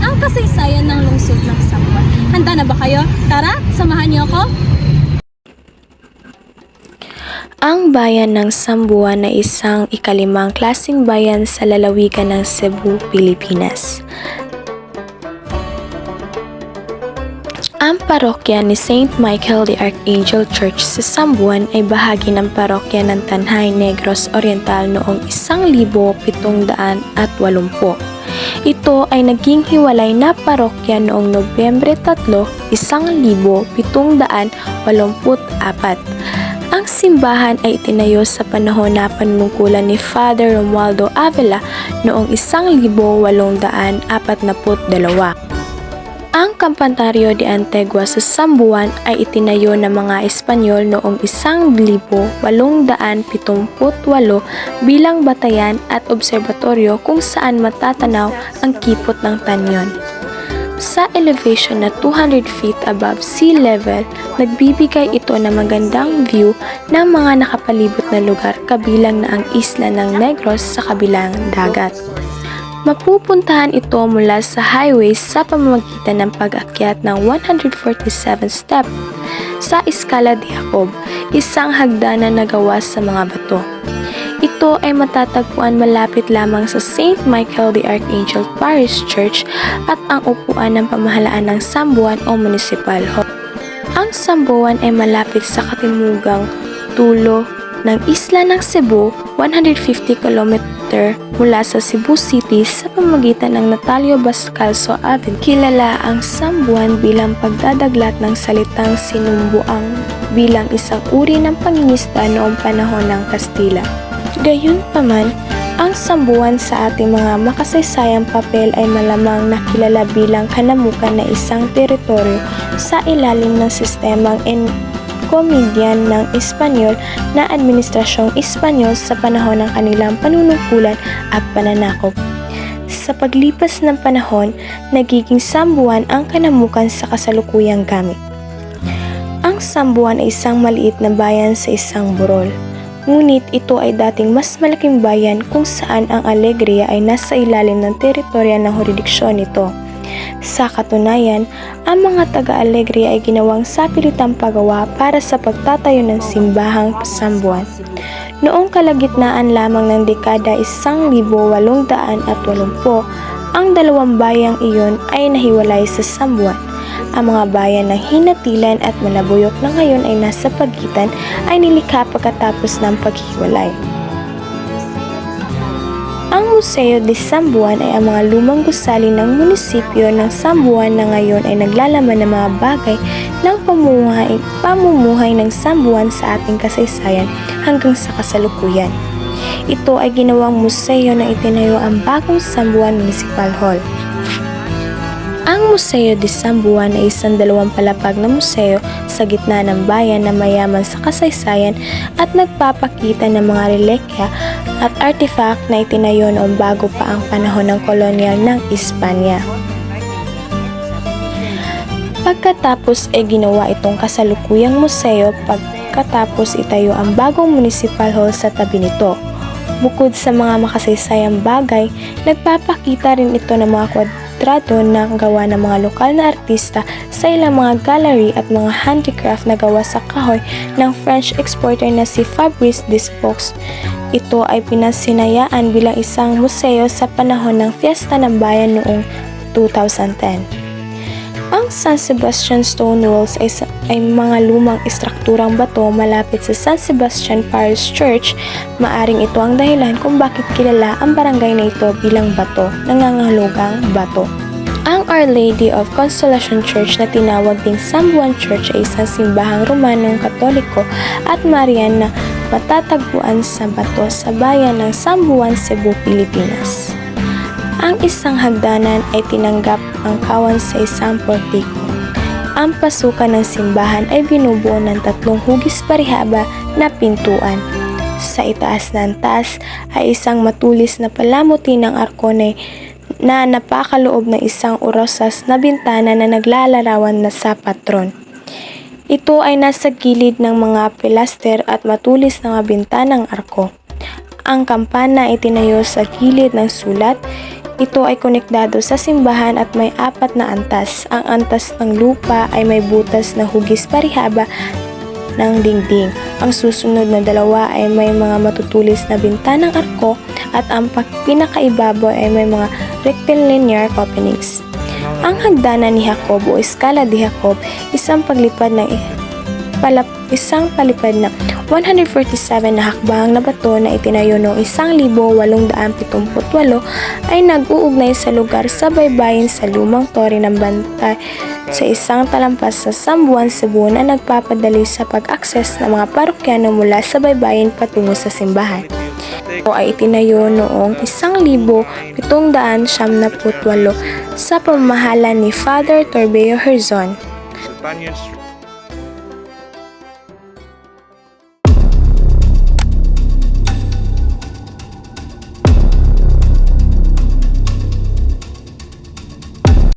ang kasaysayan ng lungsod ng Sambuan. Handa na ba kayo? Tara, samahan niyo ako! Ang bayan ng Sambuan ay isang ikalimang klaseng bayan sa lalawigan ng Cebu, Pilipinas. Ang parokya ni St. Michael the Archangel Church sa Sambuan ay bahagi ng parokya ng Tanhay Negros Oriental noong 1780. Ito ay naging hiwalay na parokya noong Nobyembre 3, 1784. Ang simbahan ay itinayo sa panahon na panunungkulan ni Father Romualdo Avila noong 1842. Ang Kampantaryo de Antigua sa Sambuan ay itinayo ng mga Espanyol noong 1878 bilang batayan at obserbatoryo kung saan matatanaw ang kipot ng Tanyon. Sa elevation na 200 feet above sea level, nagbibigay ito ng magandang view ng mga nakapalibot na lugar kabilang na ang isla ng Negros sa kabilang dagat. Mapupuntahan ito mula sa highway sa pamamagitan ng pag-akyat ng 147 step sa Escala de Jacob, isang hagdanan na gawa sa mga bato. Ito ay matatagpuan malapit lamang sa St. Michael the Archangel Parish Church at ang upuan ng pamahalaan ng Sambuan o Municipal Hall. Ang Sambuan ay malapit sa katimugang dulo ng isla ng Cebu, 150 km mula sa Cebu City sa pamamagitan ng Natalio Bascalso Avenue. Kilala ang Sambuan bilang pagdadaglat ng salitang sinumbuang bilang isang uri ng pangingisda noong panahon ng Kastila. Gayunpaman, ang Sambuan sa ating mga makasaysayang papel ay malamang nakilala bilang kanamukan na isang teritoryo sa ilalim ng sistemang komedyan ng Espanyol na administrasyong Espanyol sa panahon ng kanilang panunungkulan at pananakop. Sa paglipas ng panahon, nagiging Sambuan ang kanamukan sa kasalukuyang gamit. Ang Sambuan ay isang maliit na bayan sa isang burol. Ngunit ito ay dating mas malaking bayan kung saan ang Alegria ay nasa ilalim ng teritorya ng jurisdiksyon nito. Sa katunayan, ang mga taga-Alegria ay ginawang sapilitang pagawa para sa pagtatayo ng simbahang Sambuan. Noong kalagitnaan lamang ng dekada 1880, ang dalawang bayang iyon ay nahiwalay sa Sambuan. Ang mga bayan na hinatilan at malabuyok na ngayon ay nasa pagitan ay nilikha pagkatapos ng paghiwalay. Ang Museo de Sambuan ay ang mga lumang gusali ng munisipyo ng Sambuan na ngayon ay naglalaman ng mga bagay ng pamumuhay ng Sambuan sa ating kasaysayan hanggang sa kasalukuyan. Ito ay ginawang museo na itinayo ang bagong Sambuan Municipal Hall. Ang Museo de Sambuan ay isang dalawang palapag na museo sa gitna ng bayan na mayaman sa kasaysayan at nagpapakita ng mga relikya at artifact na itinayo noong bago pa ang panahon ng kolonyal ng Espanya. Pagkatapos ay ginawa itong kasalukuyang museo pagkatapos itayo ang bagong municipal hall sa tabi nito. Bukod sa mga makasaysayang bagay, nagpapakita rin ito ng mga kwadrado na gawa ng mga lokal na artista sa ilang mga gallery at mga handicraft na gawa sa kahoy ng French exporter na si Fabrice Despoux. Ito ay pinasinayaan bilang isang museo sa panahon ng Fiesta ng Bayan noong 2010. Ang San Sebastian Stone Walls ay mga lumang estrukturang bato malapit sa San Sebastian Parish Church. Maaring ito ang dahilan kung bakit kilala ang barangay na ito bilang bato, nangangahulugang bato. Ang Our Lady of Consolation Church na tinawag ding Sambuan Church ay isang simbahang Romanong Katoliko at Marian na matatagpuan sa bato sa bayan ng Sambuan, Cebu, Pilipinas. Ang isang hagdanan ay tinanggap ang kawan sa isang portiko. Ang pasukan ng simbahan ay binubuo ng 3 hugis parehaba na pintuan. Sa itaas ng taas ay isang matulis na palamuti ng arkone na napakaloob ng isang urosas na bintana na naglalarawan na sa patron. Ito ay nasa gilid ng mga pilaster at matulis na mga bintanang arko. Ang kampana ay tinayo sa gilid ng sulat. Ito ay konektado sa simbahan at may 4 na antas. Ang antas ng lupa ay may butas na hugis parihaba ng dingding. Ang susunod na 2 ay may mga matutulis na bintanang arko at ang pinakaibabaw ay may mga rectilinear openings. Ang hagdanan ni Jacob o Escala de Jacob, isang palipad na 147 na hakbang na bato na itinayo noong 1878 ay nag-uugnay sa lugar sa baybayin sa lumang tore ng bantay sa isang talampas sa San Juan, Cebu na nagpapadali sa pag-akses ng mga parokyano mula sa baybayin patungo sa simbahan. Ito ay itinayo noong 1778 sa pamamahala ni Father Torbeo Herzon. Spaniards